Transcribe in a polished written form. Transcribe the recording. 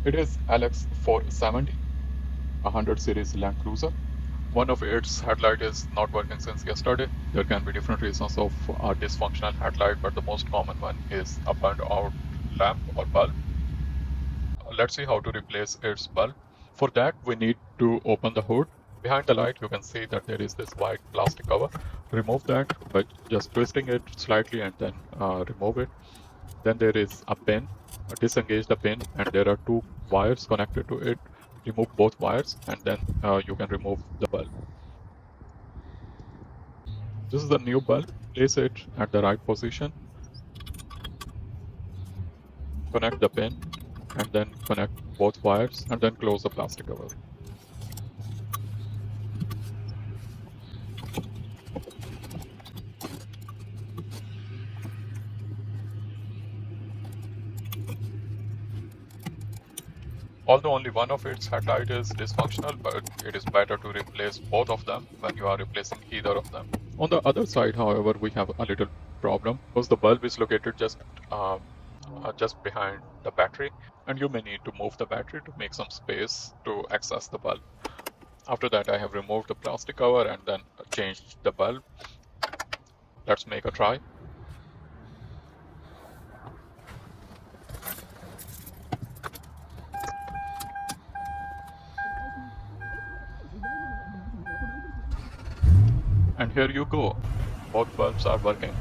It is LX470, a 100 series Land Cruiser. One of its headlight is not working since yesterday. There can be different reasons of a dysfunctional headlight, but the most common one is a burned out lamp or bulb. Let's see how to replace its bulb. For that, we need to open the hood. Behind the light, you can see that there is this white plastic cover. Remove that by just twisting it slightly and then remove it. Then there is a pin. Disengage the pin, and there are two wires connected to it. Remove both wires, and then you can remove the bulb. This is the new bulb. Place it at the right position. Connect the pin, and then connect both wires, and then close the plastic cover. Although only one of its headlight is dysfunctional, but it is better to replace both of them when you are replacing either of them. On the other side, however, we have a little problem because the bulb is located just behind the battery, and you may need to move the battery to make some space to access the bulb. After that, I have removed the plastic cover and then changed the bulb. Let's make a try. And here you go. Both bulbs are working.